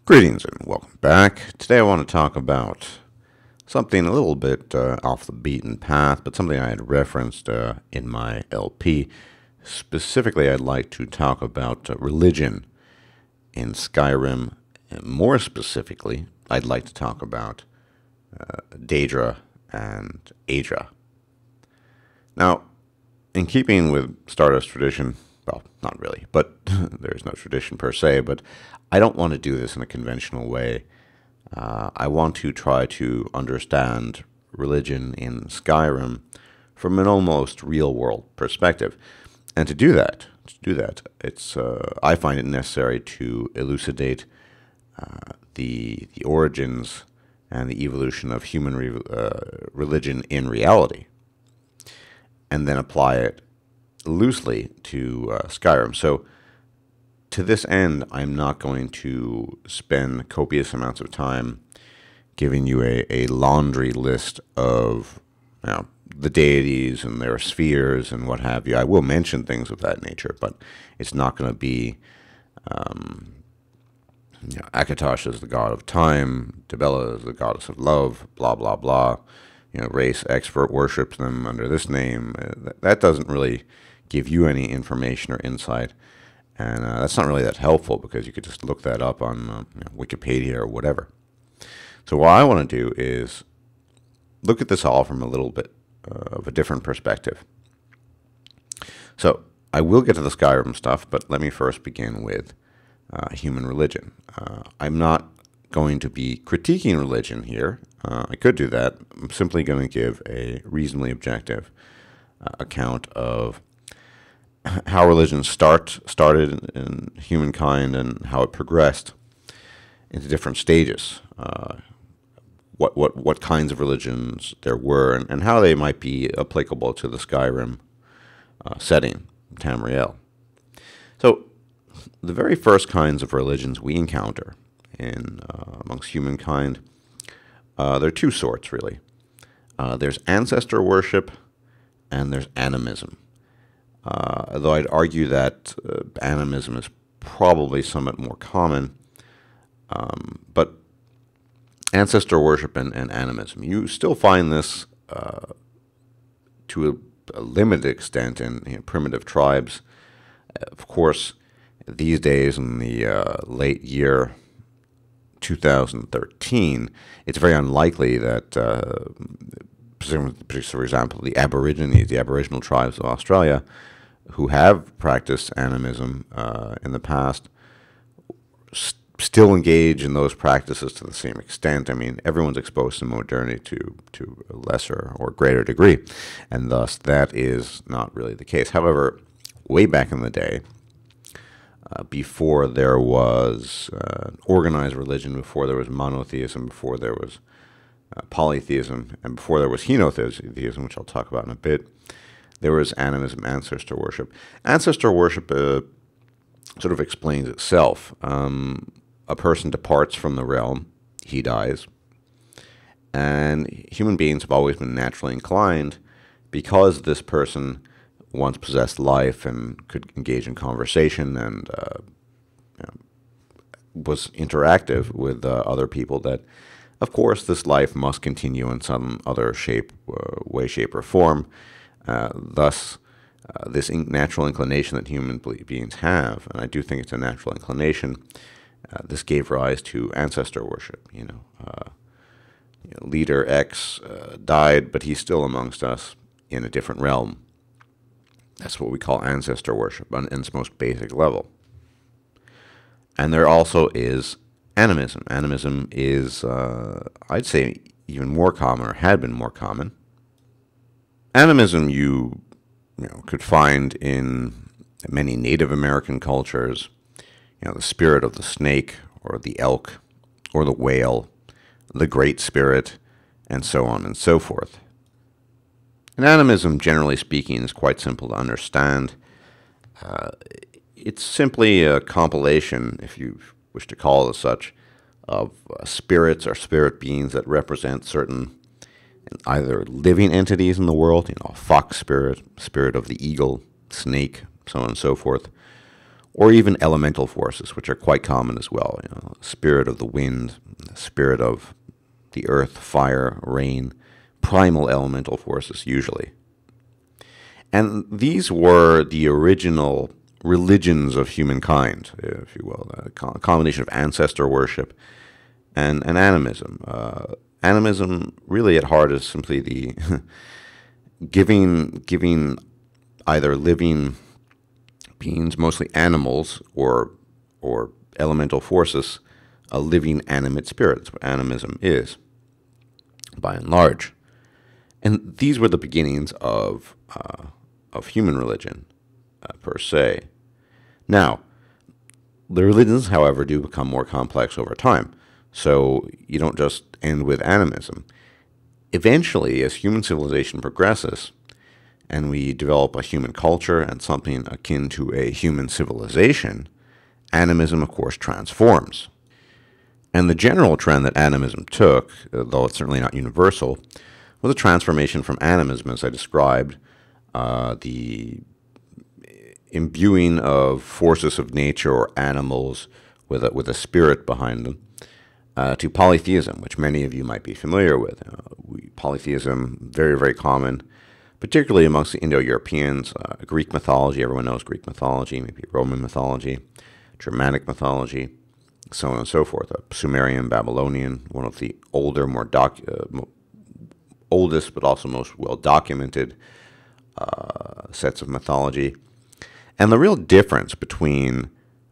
Greetings and welcome back. Today I want to talk about something a little bit off the beaten path, but something I had referenced in my LP. Specifically, I'd like to talk about religion in Skyrim. And more specifically, I'd like to talk about Daedra and Daedra. Now, in keeping with Stardust tradition, well, not really, but there's no tradition per se, but I don't want to do this in a conventional way. I want to try to understand religion in Skyrim from an almost real-world perspective. And to do that, it's I find it necessary to elucidate the origins and the evolution of human religion in reality, and then apply it loosely to Skyrim. So, to this end, I'm not going to spend copious amounts of time giving you a laundry list of the deities and their spheres and what have you. I will mention things of that nature, but it's not going to be Akatosh is the god of time, Dibella is the goddess of love, blah, blah, blah. Race expert worships them under this name. That doesn't really give you any information or insight. And that's not really that helpful because you could just look that up on Wikipedia or whatever. So what I want to do is look at this all from a little bit of a different perspective. So I will get to the Skyrim stuff, but let me first begin with human religion. I'm not going to be critiquing religion here. I could do that. I'm simply going to give a reasonably account of how religion started in humankind and how it progressed into different stages. What kinds of religions there were and how they might be applicable to the Skyrim setting, Tamriel. So the very first kinds of religions we encounter in amongst humankind, there are two sorts really. There's ancestor worship and there's animism. Though I'd argue that animism is probably somewhat more common, but ancestor worship and animism, you still find this to a limited extent in primitive tribes. Of course, these days in the late year 2013, it's very unlikely that, for example, the Aborigines, the Aboriginal tribes of Australia, who have practiced animism in the past, still engage in those practices to the same extent. I mean, everyone's exposed to modernity to a lesser or greater degree, and thus that is not really the case. However, way back in the day, before there was organized religion, before there was monotheism, before there was polytheism, and before there was henotheism, which I'll talk about in a bit, there was animism, ancestor worship. Ancestor worship sort of explains itself. A person departs from the realm, he dies, and human beings have always been naturally inclined, because this person once possessed life and could engage in conversation and was interactive with other people, that of course this life must continue in some other way, shape, or form. Thus, this natural inclination that human beings have, and I do think it's a natural inclination, this gave rise to ancestor worship. Leader X died, but he's still amongst us in a different realm. That's what we call ancestor worship on its most basic level. And there also is animism. Animism is, I'd say, even more common, or had been more common. Animism you could find in many Native American cultures. The spirit of the snake or the elk or the whale, the great spirit, and so on and so forth. And animism, generally speaking, is quite simple to understand. It's simply a compilation, if you wish to call it as such, of spirits or spirit beings that represent certain either living entities in the world, a fox spirit, spirit of the eagle, snake, so on and so forth, or even elemental forces, which are quite common as well. Spirit of the wind, spirit of the earth, fire, rain, primal elemental forces usually. And these were the original religions of humankind, if you will, a combination of ancestor worship and animism. Animism, really at heart, is simply the giving either living beings, mostly animals or elemental forces, a living animate spirit. That's what animism is, by and large. And these were the beginnings of human religion, per se. Now, the religions, however, do become more complex over time. So you don't just end with animism. Eventually, as human civilization progresses, and we develop a human culture and something akin to a human civilization, animism, of course, transforms. And the general trend that animism took, though it's certainly not universal, was a transformation from animism, as I described, the imbuing of forces of nature or animals with a spirit behind them, to polytheism, which many of you might be familiar with. Polytheism, very, very common, particularly amongst the Indo-Europeans. Greek mythology, everyone knows Greek mythology, maybe Roman mythology, Germanic mythology, so on and so forth. Sumerian, Babylonian, one of the older, oldest but also most well-documented sets of mythology. And the real difference between,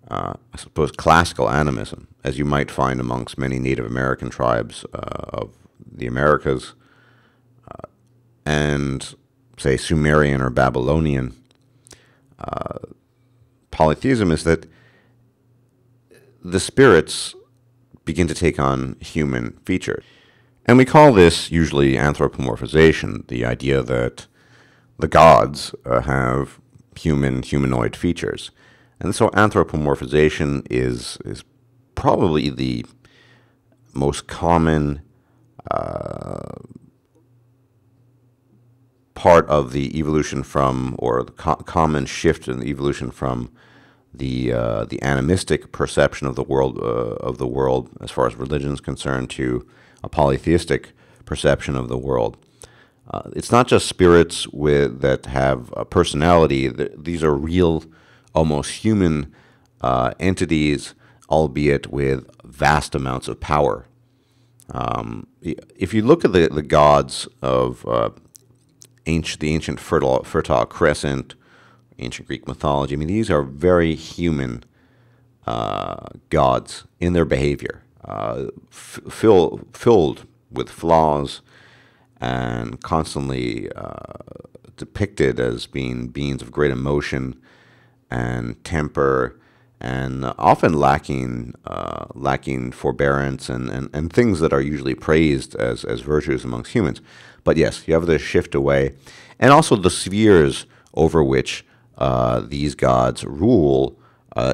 I suppose, classical animism, as you might find amongst many Native American tribes of the Americas, and, say, Sumerian or Babylonian polytheism, is that the spirits begin to take on human features. And we call this usually anthropomorphization, the idea that the gods have humanoid features. And so anthropomorphization is probably the most common part of the evolution from, or the common shift in the evolution from the animistic perception of the world as far as religion is concerned, to a polytheistic perception of the world. It's not just spirits that have a personality. These are real, almost human entities, albeit with vast amounts of power. If you look at the gods of the ancient Fertile Crescent, ancient Greek mythology, I mean, these are very human gods in their behavior, filled with flaws, and constantly depicted as being beings of great emotion and temper, and often lacking forbearance and things that are usually praised as virtues amongst humans. But yes, you have the shift away, and also the spheres over which these gods rule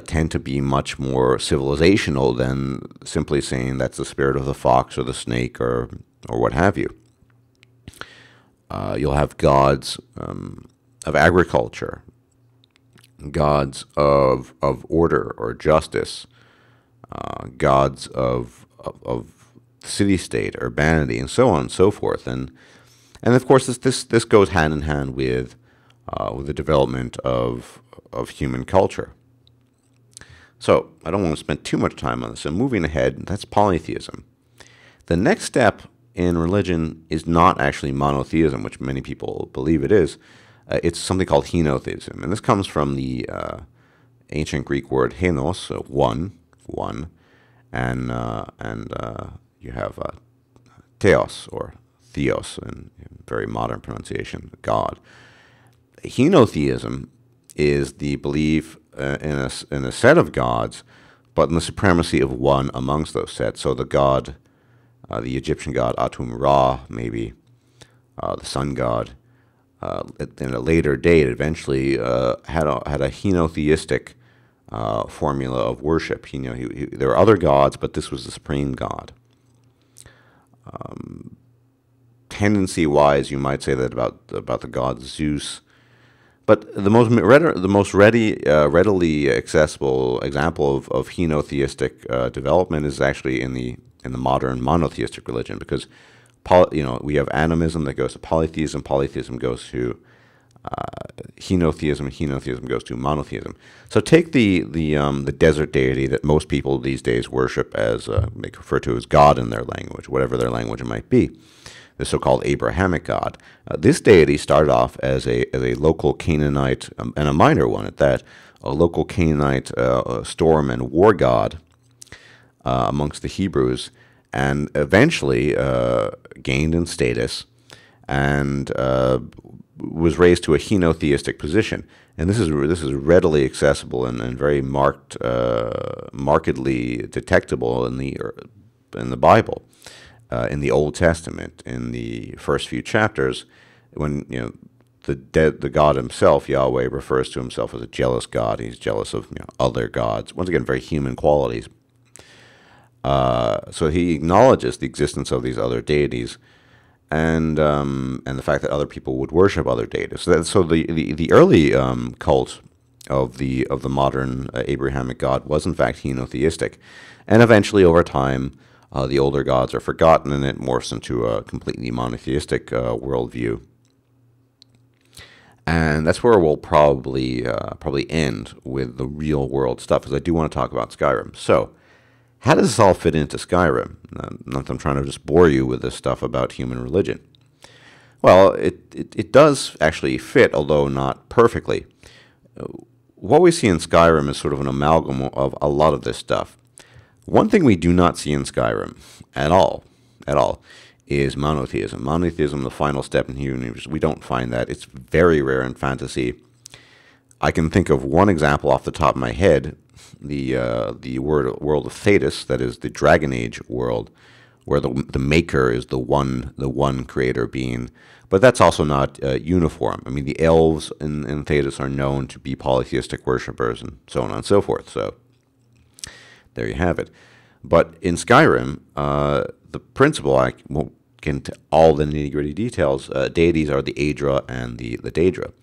tend to be much more civilizational than simply saying that's the spirit of the fox or the snake or what have you. You'll have gods of agriculture, gods of order or justice, gods of city-state, urbanity, and so on and so forth. And of course, this goes hand in hand with the development of human culture. So I don't want to spend too much time on this. So moving ahead, that's polytheism. The next step in religion is not actually monotheism, which many people believe it is. It's something called henotheism, and this comes from the ancient Greek word henos, so one, and you have theos or theos in very modern pronunciation, God. Henotheism is the belief in a set of gods, but in the supremacy of one amongst those sets. So the god, the Egyptian god Atum-Ra, maybe the sun god, in a later date, eventually had a henotheistic formula of worship. There were other gods, but this was the supreme god. Tendency-wise, you might say that about the god Zeus, But the most readily accessible example of henotheistic development is actually in the modern monotheistic religion, because we have animism that goes to polytheism, polytheism goes to henotheism, and henotheism goes to monotheism. So take the desert deity that most people these days worship as they refer to as God in their language, whatever their language it might be, the so-called Abrahamic God. This deity started off as a local Canaanite, and a minor one at that, a local Canaanite storm and war god amongst the Hebrews, and eventually gained in status and was raised to a henotheistic position. And this is readily accessible and very markedly detectable in the Bible. In the Old Testament, in the first few chapters, when the God himself, Yahweh, refers to himself as a jealous God. He's jealous of other gods. Once again, very human qualities. So he acknowledges the existence of these other deities, and the fact that other people would worship other deities. So the early cult of the modern Abrahamic God was in fact henotheistic, and eventually over time, the older gods are forgotten, and it morphs into a completely monotheistic worldview. And that's where we'll probably end with the real world stuff, because I do want to talk about Skyrim. So, how does this all fit into Skyrim? Not that I'm trying to just bore you with this stuff about human religion. Well, it does actually fit, although not perfectly. What we see in Skyrim is sort of an amalgam of a lot of this stuff. One thing we do not see in Skyrim at all, is monotheism. Monotheism, the final step in human universe, we don't find that. It's very rare in fantasy. I can think of one example off the top of my head, the world of Thedas, that is the Dragon Age world, where the maker is the one creator being. But that's also not uniform. I mean, the elves in Thedas are known to be polytheistic worshippers, and so on and so forth. So there you have it. But in Skyrim, the principle, I won't get into all the nitty-gritty details, deities are the Daedra and the Daedra.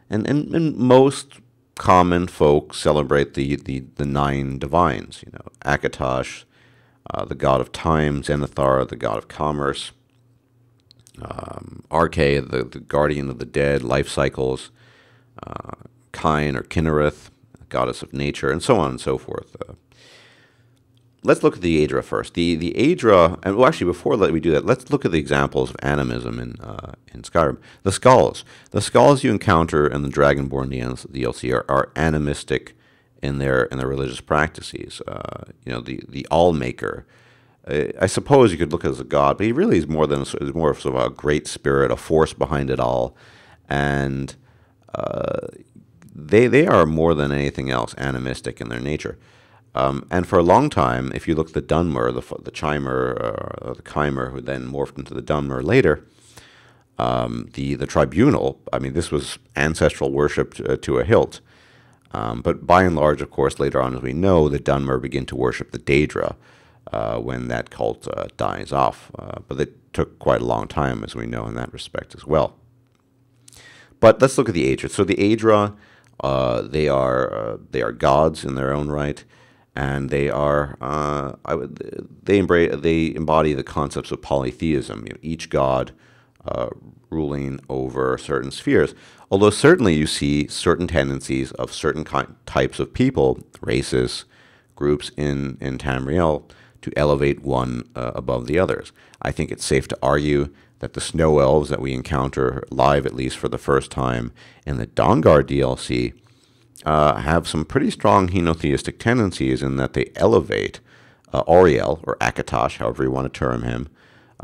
And most common folk celebrate the 9 divines, Akatosh, the god of time, Zenithar, the god of commerce, Arche, the guardian of the dead, life cycles, Kine or Kinnereth, goddess of nature, and so on and so forth. Let's look at the Daedra first. The Daedra, and well, actually, before we do that, let's look at the examples of animism in Skyrim. The skulls you encounter in the Dragonborn DLC are animistic in their religious practices. The All-Maker. I suppose you could look at it as a god, but he really is more of sort of a great spirit, a force behind it all, and they are more than anything else animistic in their nature. And for a long time, if you look at the Dunmer, the Chimer, or the Chimer, who then morphed into the Dunmer later, the tribunal, I mean, this was ancestral worship to a hilt. But by and large, of course, later on, as we know, the Dunmer begin to worship the Daedra when that cult dies off. But it took quite a long time, as we know, in that respect as well. But let's look at the Daedra. So the Daedra, they are gods in their own right. And they are, they embody the concepts of polytheism. Each god ruling over certain spheres. Although certainly you see certain tendencies of certain types of people, races, groups in Tamriel, to elevate one above the others. I think it's safe to argue that the snow elves that we encounter live, at least for the first time, in the Dawnguard DLC, have some pretty strong henotheistic tendencies in that they elevate Auriel, or Akatosh, however you want to term him,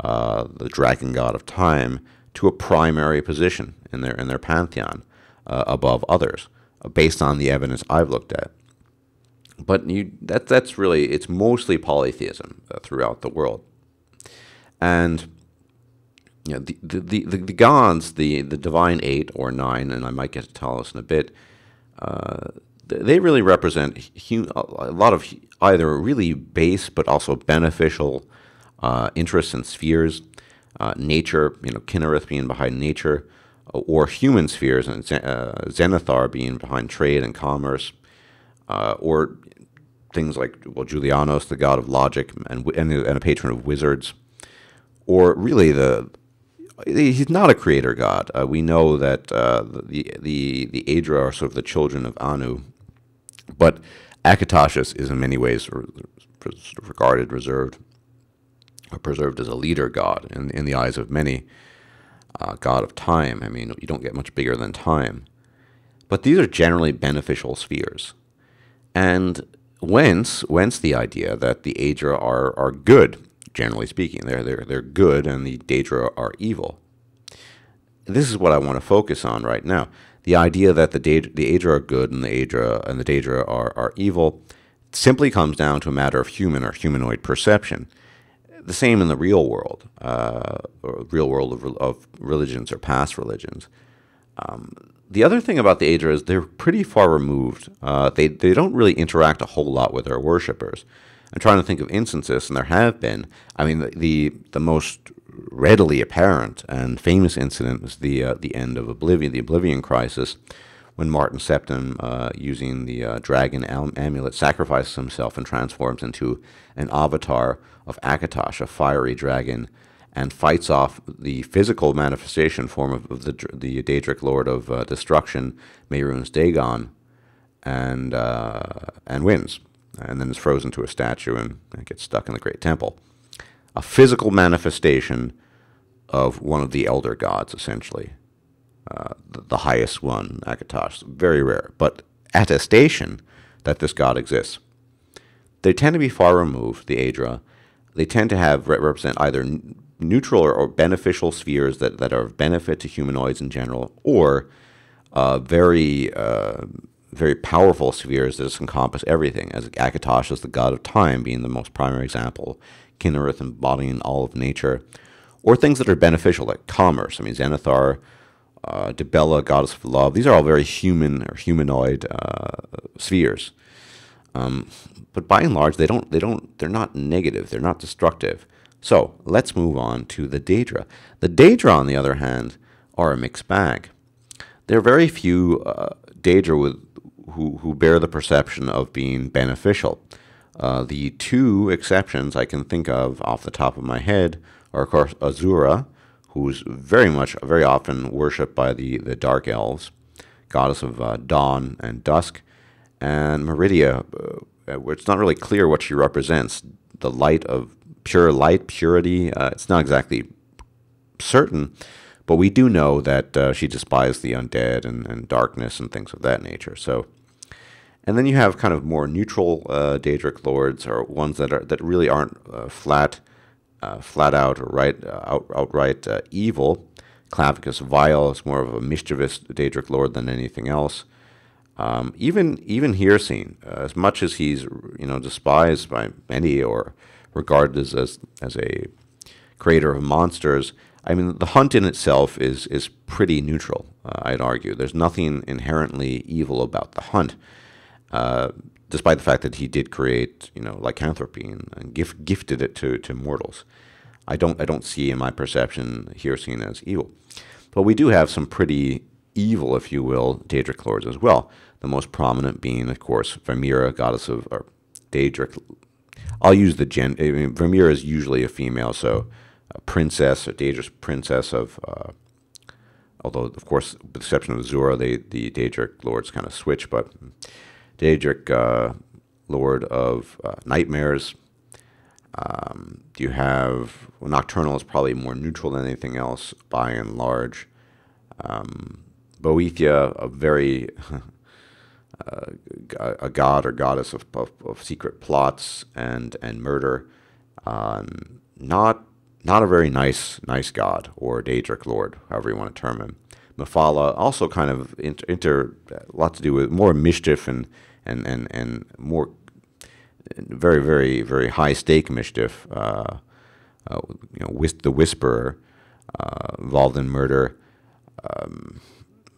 the dragon god of time, to a primary position in their pantheon above others, based on the evidence I've looked at. But that's really, it's mostly polytheism throughout the world. And the gods, the divine 8 or 9, and I might get to Talos in a bit, they really represent a lot of either really base but also beneficial interests and spheres. Nature, Kinnereth being behind nature, or human spheres, and Zenithar being behind trade and commerce, or things like, well, Julianos, the god of logic and a patron of wizards, or really he's not a creator god. We know that the Daedra are sort of the children of Anu, but Akatosh is in many ways regarded, reserved, or preserved as a leader god in the eyes of many, god of time. I mean, you don't get much bigger than time. But these are generally beneficial spheres. And whence the idea that the Daedra are good, generally speaking. They're good and the Daedra are evil. This is what I want to focus on right now. The idea that the Daedra are good and the Daedra are evil simply comes down to a matter of human or humanoid perception. The same in the real world, or real world of religions or past religions. The other thing about the Daedra is they're pretty far removed. They don't really interact a whole lot with their worshippers. I'm trying to think of instances, and there have been. I mean, the most readily apparent and famous incident was the end of Oblivion, the Oblivion Crisis, when Martin Septim, using the dragon amulet, sacrifices himself and transforms into an avatar of Akatosh, a fiery dragon, and fights off the physical manifestation form of the Daedric Lord of Destruction, Mehrunes Dagon, and wins, and then is frozen to a statue and gets stuck in the Great Temple. A physical manifestation of one of the elder gods, essentially. The highest one, Akatosh, very rare, but attestation that this god exists. They tend to be far removed, the Daedra. They tend to represent either neutral or beneficial spheres that are of benefit to humanoids in general, or very powerful spheres that just encompass everything, as Akatosh is the god of time, being the most primary example, Kinnereth embodying all of nature, or things that are beneficial, like commerce. I mean, Zenithar, Dibella, goddess of love. These are all very human or humanoid spheres. But by and large, they're not negative. They're not destructive. So let's move on to the Daedra. The Daedra, on the other hand, are a mixed bag. There are very few Daedra who bear the perception of being beneficial. The two exceptions I can think of off the top of my head are, of course, Asura, who's very often worshipped by the Dark Elves, goddess of dawn and dusk, and Meridia, where it's not really clear what she represents. The light of pure light, purity, it's not exactly certain, but we do know that she despised the undead and darkness and things of that nature. So, and then you have kind of more neutral Daedric Lords, or ones that really aren't flat out or outright evil. Clavicus Vile is more of a mischievous Daedric Lord than anything else. Even Hirsine, as much as he's despised by many or regarded as a creator of monsters, I mean, the hunt in itself is pretty neutral. I'd argue there's nothing inherently evil about the hunt, despite the fact that he did create lycanthropy and gifted it to mortals. I don't see in my perception Hirsine as evil, but we do have some pretty evil, if you will, Daedric Lords as well. The most prominent being, of course, Vermeera, goddess of Daedric. I'll use the gen. I mean, Vermeera is usually a female, so a princess, or Daedra's princess of. Although, of course, with the exception of Asura, the Daedric Lords kind of switch, but Daedric Lord of nightmares. You have Nocturnal is probably more neutral than anything else by and large. Boethia, a very a god or goddess of secret plots and murder. Not a very nice god, or Daedric Lord, however you want to term him. Mephala, also kind of a lot to do with more mischief and more very, very, very high stake mischief. The Whisperer, involved in murder.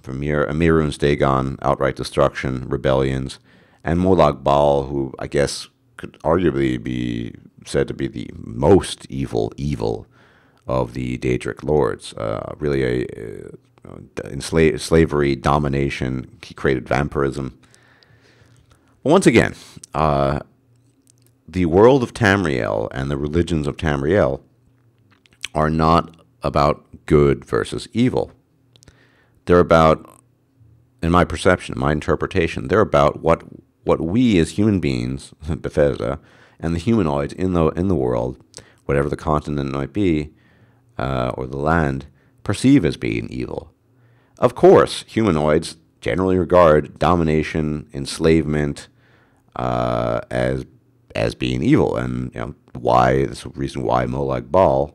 Mehrunes Dagon, outright destruction, rebellions, and Molag Bal, who I guess could arguably be said to be the most evil of the Daedric Lords. Really slavery, domination. He created vampirism. But once again, the world of Tamriel and the religions of Tamriel are not about good versus evil. They're about, in my perception, my interpretation, they're about what we as human beings, Bethesda, and the humanoids in the world, whatever the continent might be, or the land, perceive as being evil. Of course, humanoids generally regard domination, enslavement, as being evil, and that's the reason why Molag Bal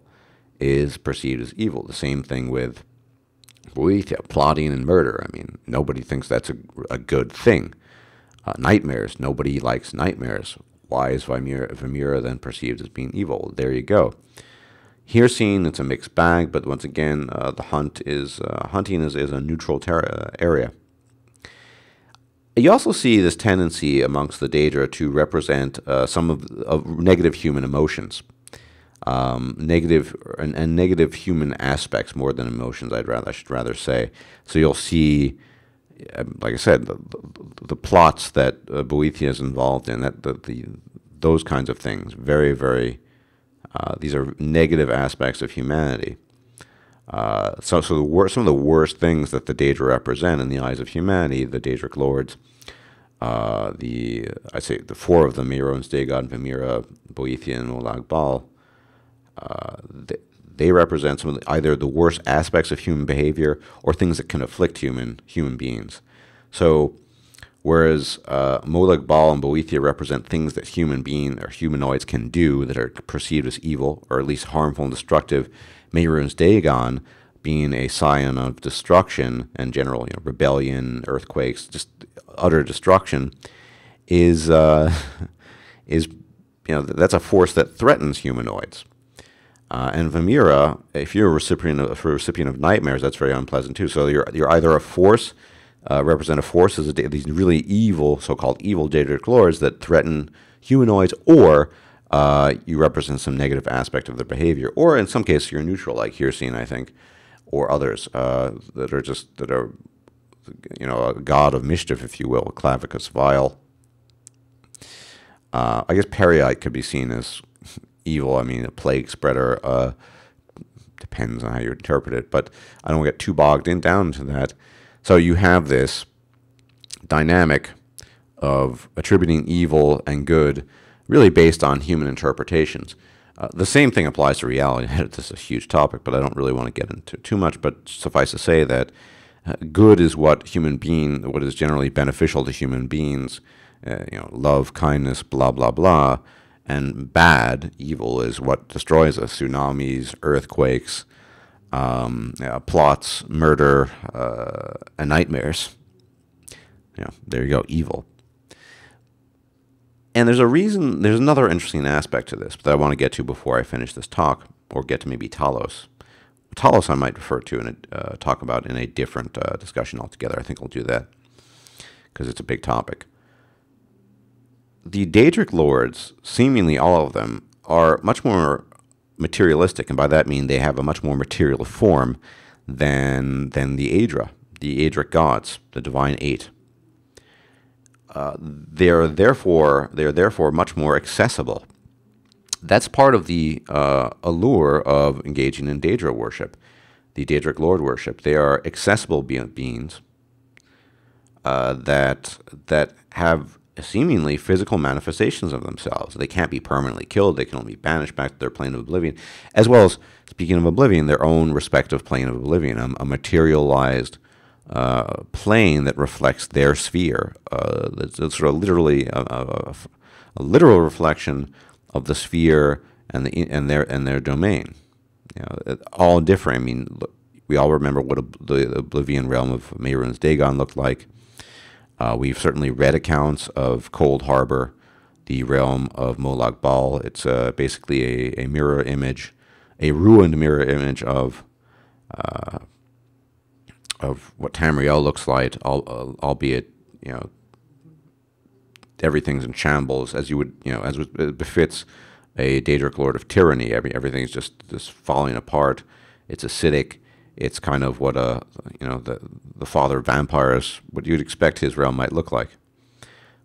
is perceived as evil. The same thing with Boethia, plotting and murder. I mean, nobody thinks that's a good thing. Nightmares, nobody likes nightmares. Why is Vamira then perceived as being evil? There you go. Here, seen, it's a mixed bag, but once again, the hunting is a neutral area. You also see this tendency amongst the Daedra to represent some of negative human emotions, negative human aspects more than emotions. I should rather say. So you'll see, like I said, the plots that Boethia is involved in, those kinds of things. Very, very. These are negative aspects of humanity. So some of the worst things that the Daedra represent in the eyes of humanity, the Daedric Lords, the four of them, Meirones, Dagon, Vamira, Boethia, and Molag Bal, they represent some of either the worst aspects of human behavior or things that can afflict human beings. So, whereas Molag Bal and Boethia represent things that humanoids can do that are perceived as evil or at least harmful and destructive, Meirones, Dagon, being a scion of destruction and general rebellion, earthquakes, just utter destruction, is that's a force that threatens humanoids. And Vamira, if you're a recipient of nightmares, that's very unpleasant too. So you're either a force, represent a force as these really evil, so-called evil Daedric Lords that threaten humanoids, or you represent some negative aspect of their behavior, or in some cases you're neutral, like here seen, I think, or others that are a god of mischief, if you will, Clavicus Vile. I guess Periite could be seen as evil. I mean, a plague spreader, depends on how you interpret it, but I don't get too bogged down into that. So you have this dynamic of attributing evil and good really based on human interpretations. The same thing applies to reality. This is a huge topic, but I don't really want to get into too much, but suffice to say that good is what is generally beneficial to human beings, love, kindness, blah, blah, blah, and bad, evil, is what destroys us, tsunamis, earthquakes, plots, murder, and nightmares. There you go, evil. And there's another interesting aspect to this that I want to get to before I finish this talk, or get to maybe Talos. Talos I might refer to and talk about in a different discussion altogether. I think I'll do that because it's a big topic. The Daedric Lords, seemingly all of them, are much more materialistic, and by that I mean they have a much more material form than the Aedric gods, the Divine Eight. They are therefore much more accessible. That's part of the allure of engaging in Daedra worship, the Daedric Lord worship. They are accessible beings that have seemingly physical manifestations of themselves. They can't be permanently killed. They can only be banished back to their plane of oblivion, as well as, speaking of oblivion, their own respective plane of oblivion, a materialized plane that reflects their sphere. It's sort of literally a literal reflection of the sphere and their domain. All different. I mean, we all remember what the oblivion realm of Meirones Dagon looked like. We've certainly read accounts of Cold Harbor, the realm of Molag Bal. It's basically a mirror image, a ruined mirror image of what Tamriel looks like, albeit everything's in shambles, as it befits a Daedric Lord of tyranny. Everything's just falling apart. It's acidic. It's kind of what the father of vampires, what you'd expect his realm might look like.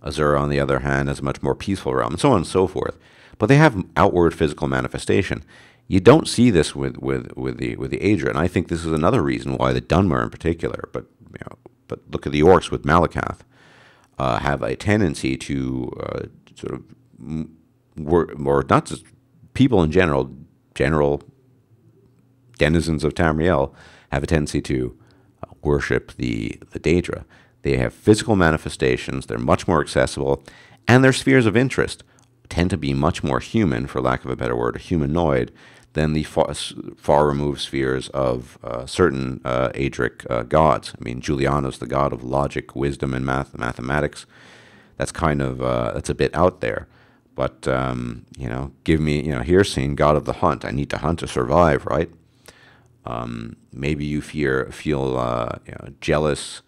Asura, on the other hand, is a much more peaceful realm, and so on and so forth. But they have outward physical manifestation. You don't see this with the Daedra, and I think this is another reason why the Dunmer in particular, but look at the orcs with Malakath, have a tendency to sort of or not just people in general denizens of Tamriel have a tendency to worship the Daedra. They have physical manifestations, they're much more accessible, and their spheres of interest tend to be much more human, for lack of a better word, humanoid, than the far removed spheres of certain Daedric gods. I mean, Juliana's the god of logic, wisdom, and mathematics. That's kind of, that's a bit out there. But, give me, here's seeing god of the hunt. I need to hunt to survive, right? Maybe you feel jealous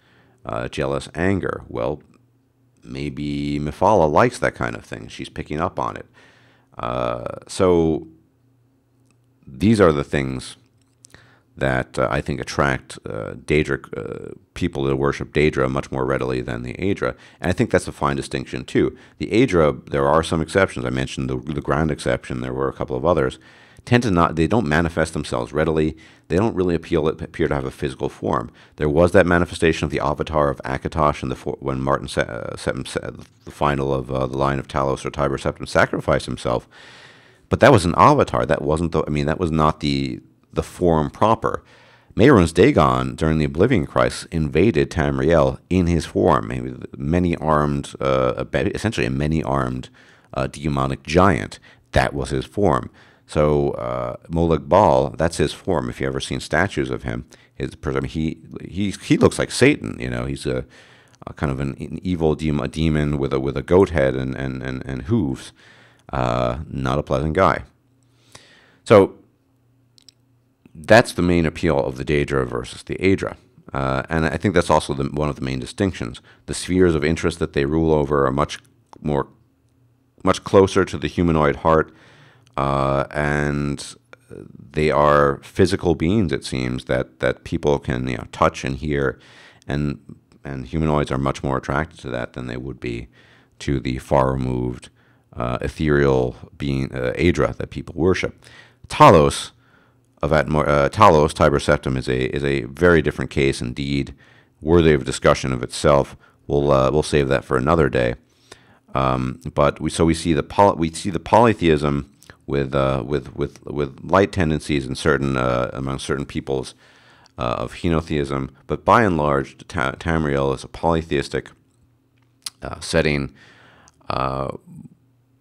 anger. Well, maybe Mephala likes that kind of thing. She's picking up on it. So these are the things that I think attract Daedric people that worship Daedra much more readily than the Daedra. And I think that's a fine distinction too. The Daedra, there are some exceptions. I mentioned the grand exception. There were a couple of others. They don't manifest themselves readily. They don't really appear to have a physical form. There was that manifestation of the avatar of Akatosh when Martin the final of the line of Talos or Tiber Septim sacrificed himself. But that was an avatar. That wasn't that was not the form proper. Mehrunes Dagon, during the Oblivion Crisis, invaded Tamriel in his form, essentially a many-armed demonic giant. That was his form. So Molag Bal, that's his form. If you've ever seen statues of him, he looks like Satan. He's a kind of an evil demon with a goat head and hooves. Not a pleasant guy. So that's the main appeal of the Daedra versus the Daedra. And I think that's also one of the main distinctions. The spheres of interest that they rule over are much closer to the humanoid heart, and they are physical beings, it seems, that people can touch and hear, and humanoids are much more attracted to that than they would be to the far-removed ethereal being Daedra that people worship. Talos, Tiber Septim, is a very different case indeed, worthy of discussion of itself. We'll save that for another day. But we see the polytheism with light tendencies in among certain peoples of henotheism, but by and large, Tamriel is a polytheistic setting,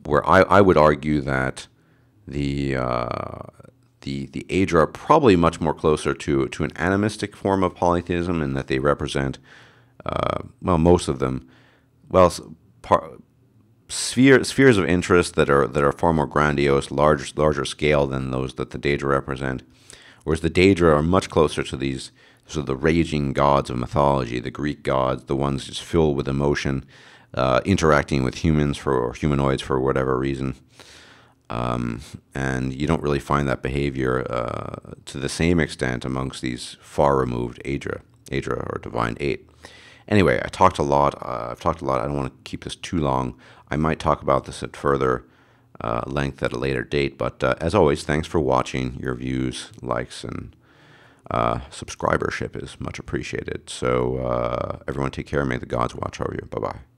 where I would argue that the Daedra are probably much more closer to an animistic form of polytheism, in that they represent, most of them, spheres of interest that are far more grandiose, larger scale than those that the Daedra represent, whereas the Daedra are much closer to these sort of the raging gods of mythology, the Greek gods, the ones just filled with emotion, interacting with humanoids for whatever reason. And you don't really find that behavior to the same extent amongst these far-removed Daedra or Divine Eight. Anyway, I've talked a lot. I don't want to keep this too long. I might talk about this at further length at a later date. But as always, thanks for watching. Your views, likes, and subscribership is much appreciated. So everyone take care. May the gods watch over you. Bye-bye.